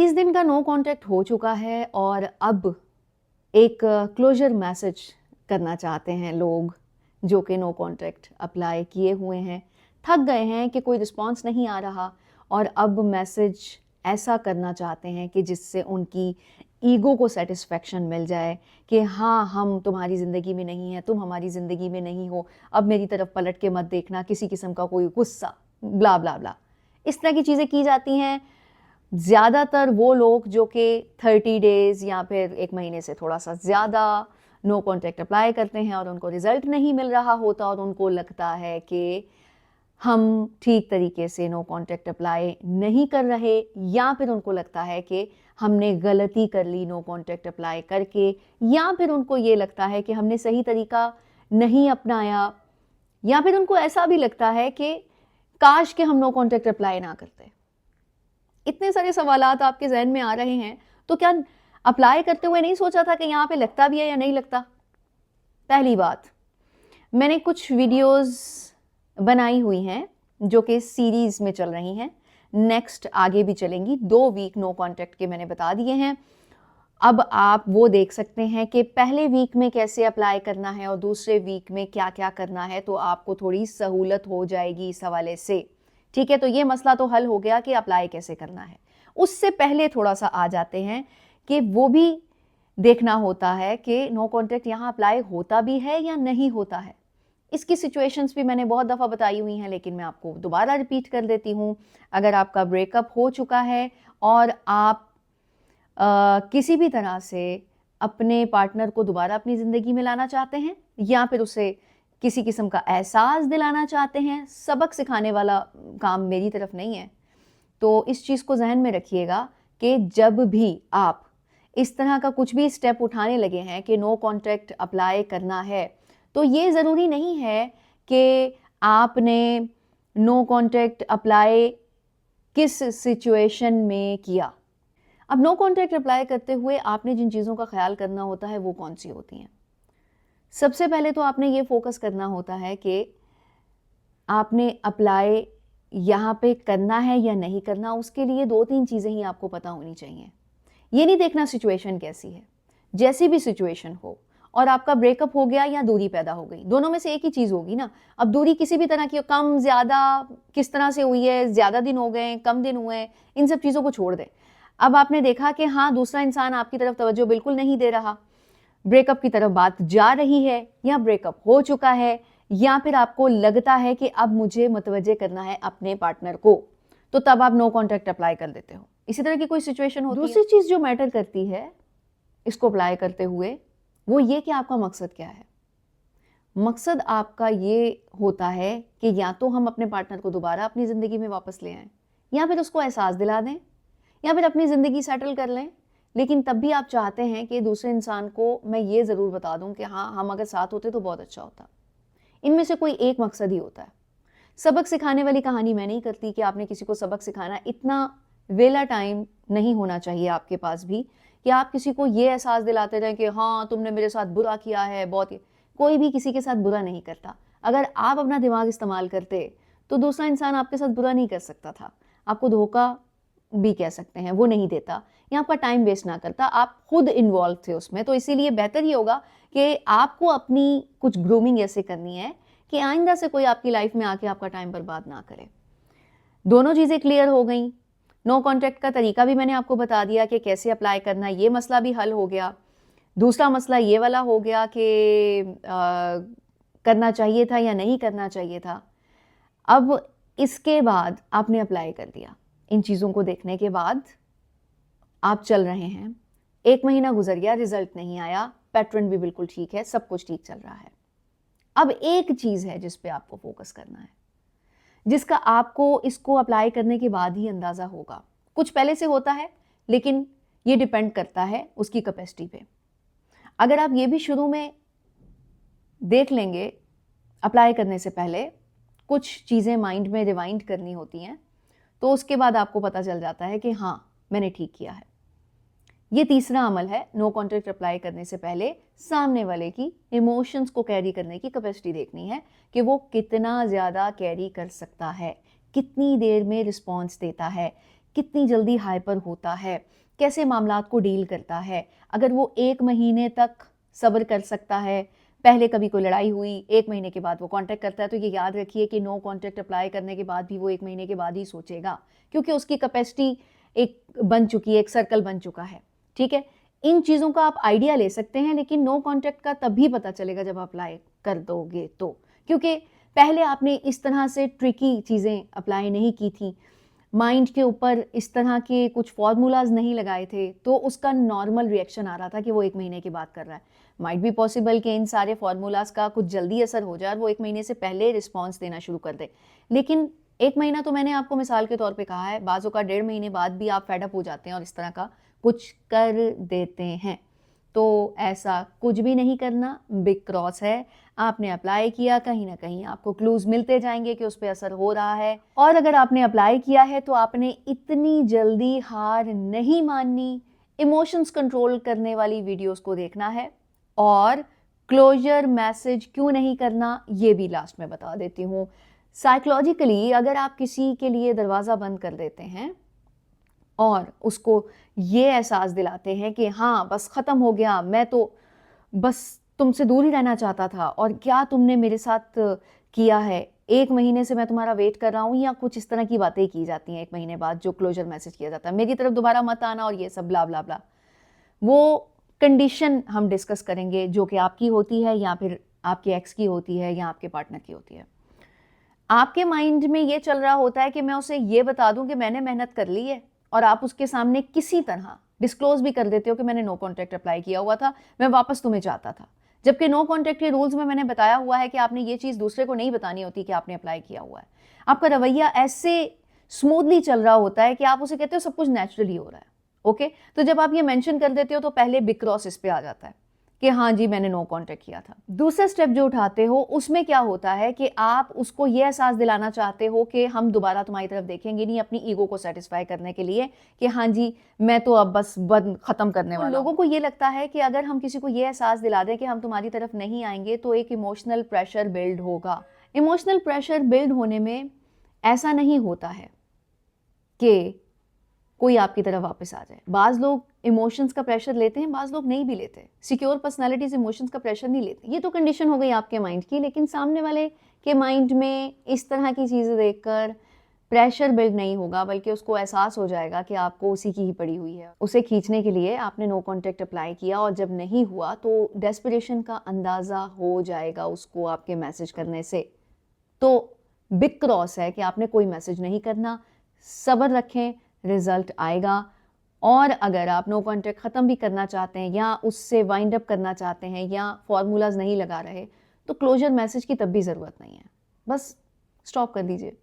30 दिन का no contact हो चुका है और अब एक क्लोजर मैसेज करना चाहते हैं लोग जो कि नो कॉन्टैक्ट अप्लाई किए हुए हैं, थक गए हैं कि कोई रिस्पांस नहीं आ रहा और अब मैसेज ऐसा करना चाहते हैं कि जिससे उनकी ईगो को सेटिस्फेक्शन मिल जाए कि हाँ, हम तुम्हारी ज़िंदगी में नहीं हैं, तुम हमारी ज़िंदगी में नहीं हो, अब मेरी तरफ पलट के मत देखना, किसी किस्म का कोई गुस्सा, ब्ला ब्ला ब्ला। इस तरह की चीज़ें की जाती हैं ज़्यादातर वो लोग जो कि 30 डेज़ या फिर 1 महीने से थोड़ा सा ज़्यादा नो कॉन्टैक्ट अप्लाई करते हैं और उनको रिज़ल्ट नहीं मिल रहा होता और उनको लगता है कि हम ठीक तरीके से नो कॉन्टैक्ट अप्लाई नहीं कर रहे, या फिर उनको लगता है कि हमने गलती कर ली नो कॉन्टैक्ट अप्लाई करके, या फिर उनको ये लगता है कि हमने सही तरीका नहीं अपनाया, या फिर उनको ऐसा भी लगता है कि काश के हम नो कॉन्टैक्ट अप्लाई ना करते। इतने सारे सवालात आपके जहन में आ रहे हैं, तो क्या अप्लाई करते हुए नहीं सोचा था कि यहाँ पे लगता भी है या नहीं लगता? पहली बात, मैंने कुछ वीडियोस बनाई हुई हैं जो कि सीरीज में चल रही हैं, नेक्स्ट आगे भी चलेंगी। 2 वीक नो कॉन्टैक्ट के मैंने बता दिए हैं। अब आप वो देख सकते हैं कि पहले वीक में कैसे अप्लाई करना है और दूसरे वीक में क्या क्या करना है, तो आपको थोड़ी सहूलत हो जाएगी इस हवाले से। ठीक है, तो ये मसला तो हल हो गया कि अप्लाई कैसे करना है। उससे पहले थोड़ा सा आ जाते हैं कि वो भी देखना होता है कि नो कॉन्टैक्ट यहाँ अप्लाई होता भी है या नहीं होता है। इसकी सिचुएशंस भी मैंने बहुत दफ़ा बताई हुई हैं, लेकिन मैं आपको दोबारा रिपीट कर देती हूँ। अगर आपका ब्रेकअप हो चुका है और आप किसी भी तरह से अपने पार्टनर को दोबारा अपनी ज़िंदगी में लाना चाहते हैं या फिर उसे किसी किस्म का एहसास दिलाना चाहते हैं, सबक सिखाने वाला काम मेरी तरफ नहीं है, तो इस चीज़ को जहन में रखिएगा कि जब भी आप इस तरह का कुछ भी स्टेप उठाने लगे हैं कि नो कॉन्टैक्ट अप्लाई करना है, तो ये ज़रूरी नहीं है कि आपने नो कॉन्टैक्ट अप्लाई किस सिचुएशन में किया। अब नो कॉन्टैक्ट अप्लाई करते हुए आपने जिन चीज़ों का ख्याल करना होता है वो कौन सी होती हैं? सबसे पहले तो आपने ये फोकस करना होता है कि आपने अप्लाई यहाँ पे करना है या नहीं करना। उसके लिए 2-3 चीज़ें ही आपको पता होनी चाहिए। ये नहीं देखना सिचुएशन कैसी है, जैसी भी सिचुएशन हो और आपका ब्रेकअप हो गया या दूरी पैदा हो गई, दोनों में से एक ही चीज़ होगी ना। अब दूरी किसी भी तरह की हो, कम ज़्यादा किस तरह से हुई है, ज़्यादा दिन हो गए, कम दिन हुए, इन सब चीज़ों को छोड़ दें। अब आपने देखा कि हाँ, दूसरा इंसान आपकी तरफ तवज्जो बिल्कुल नहीं दे रहा, ब्रेकअप की तरफ बात जा रही है या ब्रेकअप हो चुका है, या फिर आपको लगता है कि अब मुझे मुतवज्जे करना है अपने पार्टनर को, तो तब आप नो कॉन्टैक्ट अप्लाई कर देते हो। इसी तरह की कोई सिचुएशन होती है। दूसरी चीज़ जो मैटर करती है इसको अप्लाई करते हुए, वो ये कि आपका मकसद क्या है। मकसद आपका ये होता है कि या तो हम अपने पार्टनर को दोबारा अपनी ज़िंदगी में वापस ले आएं, या फिर उसको एहसास दिला दें, या फिर अपनी ज़िंदगी सेटल कर लें। लेकिन तब भी आप चाहते हैं कि दूसरे इंसान को मैं ये ज़रूर बता दूं कि हाँ, हम अगर साथ होते तो बहुत अच्छा होता। इनमें से कोई एक मकसद ही होता है। सबक सिखाने वाली कहानी मैं नहीं करती कि आपने किसी को सबक सिखाना, इतना वेला टाइम नहीं होना चाहिए आपके पास भी कि आप किसी को ये एहसास दिलाते रहें कि हाँ, तुमने मेरे साथ बुरा किया है बहुत। कोई भी किसी के साथ बुरा नहीं करता। अगर आप अपना दिमाग इस्तेमाल करते तो दूसरा इंसान आपके साथ बुरा नहीं कर सकता था। आपको धोखा भी कह सकते हैं, वो नहीं देता, या आपका टाइम वेस्ट ना करता, आप खुद इन्वॉल्व थे उसमें। तो इसीलिए बेहतर ही होगा कि आपको अपनी कुछ ग्रूमिंग ऐसे करनी है कि आइंदा से कोई आपकी लाइफ में आके आपका टाइम बर्बाद ना करे। दोनों चीज़ें क्लियर हो गई। नो कॉन्टैक्ट का तरीका भी मैंने आपको बता दिया कि कैसे अप्लाई करना, ये मसला भी हल हो गया। दूसरा मसला ये वाला हो गया कि करना चाहिए था या नहीं करना चाहिए था। अब इसके बाद आपने अप्लाई कर दिया, इन चीज़ों को देखने के बाद आप चल रहे हैं, 1 महीना गुजर गया, रिजल्ट नहीं आया, पैटर्न भी बिल्कुल ठीक है, सब कुछ ठीक चल रहा है। अब एक चीज़ है जिस पे आपको फोकस करना है, जिसका आपको इसको अप्लाई करने के बाद ही अंदाज़ा होगा। कुछ पहले से होता है, लेकिन ये डिपेंड करता है उसकी कैपेसिटी पे। अगर आप ये भी शुरू में देख लेंगे, अप्लाई करने से पहले कुछ चीज़ें माइंड में रिवाइंड करनी होती हैं, तो उसके बाद आपको पता चल जाता है कि हाँ, मैंने ठीक किया है। ये तीसरा अमल है, नो कॉन्टैक्ट अप्लाई करने से पहले सामने वाले की इमोशंस को कैरी करने की कैपेसिटी देखनी है कि वो कितना ज़्यादा कैरी कर सकता है, कितनी देर में रिस्पॉन्स देता है, कितनी जल्दी हाइपर होता है, कैसे मामलात को डील करता है। अगर वो 1 महीने तक सब्र कर सकता है, पहले कभी कोई लड़ाई हुई, 1 महीने के बाद वो कॉन्टैक्ट करता है, तो ये याद रखिए कि नो कॉन्टैक्ट अप्लाई करने के बाद भी वो 1 महीने के बाद ही सोचेगा, क्योंकि उसकी कैपेसिटी एक बन चुकी है, एक सर्कल बन चुका है, ठीक है। इन चीज़ों का आप आइडिया ले सकते हैं, लेकिन नो कॉन्टैक्ट का तभी पता चलेगा जब अप्लाई कर दोगे तो, क्योंकि पहले आपने इस तरह से ट्रिकी चीज़ें अप्लाई नहीं की थी, माइंड के ऊपर इस तरह के कुछ फार्मूलाज नहीं लगाए थे, तो उसका नॉर्मल रिएक्शन आ रहा था कि वो 1 महीने की बात कर रहा है। माइट बी पॉसिबल कि इन सारे फार्मूलाज का कुछ जल्दी असर हो जाए और वो 1 महीने से पहले रिस्पॉन्स देना शुरू कर दे, लेकिन 1 महीना तो मैंने आपको मिसाल के तौर पे कहा है, बाज़ों का 1.5 महीने बाद भी आप फेड अप हो जाते हैं और इस तरह का कुछ कर देते हैं। तो ऐसा कुछ भी नहीं करना, बिग क्रॉस है, आपने अप्लाई किया, कहीं ना कहीं आपको क्लूज मिलते जाएंगे कि उस पर असर हो रहा है। और अगर आपने अप्लाई किया है तो आपने इतनी जल्दी हार नहीं माननी, इमोशंस कंट्रोल करने वाली वीडियोस को देखना है, और क्लोजर मैसेज क्यों नहीं करना ये भी लास्ट में बता देती हूँ। साइकोलॉजिकली अगर आप किसी के लिए दरवाज़ा बंद कर देते हैं और उसको ये एहसास दिलाते हैं कि हाँ बस ख़त्म हो गया, मैं तो बस तुमसे दूर ही रहना चाहता था और क्या तुमने मेरे साथ किया है, 1 महीने से मैं तुम्हारा वेट कर रहा हूँ, या कुछ इस तरह की बातें की जाती हैं 1 महीने बाद जो क्लोजर मैसेज किया जाता है, मेरी तरफ दोबारा मत आना और ये सब ब्ला ब्ला ब्ला। वो कंडीशन हम डिस्कस करेंगे जो कि आपकी होती है या फिर आपके एक्स की होती है या आपके पार्टनर की होती है। आपके माइंड में ये चल रहा होता है कि मैं उसे ये बता दूं कि मैंने मेहनत कर ली है, और आप उसके सामने किसी तरह डिस्क्लोज भी कर देते हो कि मैंने नो कॉन्टैक्ट अप्लाई किया हुआ था, मैं वापस तुम्हें चाहता था, जबकि नो कॉन्टैक्ट के रूल्स में मैंने बताया हुआ है कि आपने ये चीज़ दूसरे को नहीं बतानी होती कि आपने अप्लाई किया हुआ है। आपका रवैया ऐसे स्मूथली चल रहा होता है कि आप उसे कहते हो सब कुछ नेचुरली हो रहा है, ओके। तो जब आप ये मेंशन कर देते हो तो पहले बिग क्रॉस इस पे आ जाता है कि हाँ जी मैंने नो कॉन्टैक्ट किया था। दूसरा स्टेप जो उठाते हो उसमें क्या होता है कि आप उसको ये एहसास दिलाना चाहते हो कि हम दोबारा तुम्हारी तरफ देखेंगे नहीं, अपनी ईगो को सेटिस्फाई करने के लिए कि हाँ जी मैं तो अब बस बंद खत्म करने वाला हूं। लोगों को ये लगता है कि अगर हम किसी को ये एहसास दिला दें कि हम तुम्हारी तरफ नहीं आएंगे तो एक इमोशनल प्रेशर बिल्ड होगा। इमोशनल प्रेशर बिल्ड होने में ऐसा नहीं होता है कि कोई आपकी तरफ वापस आ जाए। बाज़ लोग इमोशंस का प्रेशर लेते हैं, बाज़ लोग नहीं भी लेते। सिक्योर पर्सनालिटीज इमोशंस का प्रेशर नहीं लेती। ये तो कंडीशन हो गई आपके माइंड की, लेकिन सामने वाले के माइंड में इस तरह की चीज़ें देखकर प्रेशर बिल्ड नहीं होगा, बल्कि उसको एहसास हो जाएगा कि आपको उसी की ही पड़ी हुई है। उसे खींचने के लिए आपने नो कॉन्टैक्ट अप्लाई किया और जब नहीं हुआ तो डेस्परेशन का अंदाज़ा हो जाएगा उसको आपके मैसेज करने से। तो बिग क्रॉस है कि आपने कोई मैसेज नहीं करना, सब्र रखें, रिजल्ट आएगा। और अगर आप नो कॉन्टैक्ट ख़त्म भी करना चाहते हैं या उससे वाइंड अप करना चाहते हैं या फॉर्मूलाज नहीं लगा रहे, तो क्लोजर मैसेज की तब भी ज़रूरत नहीं है, बस स्टॉप कर दीजिए।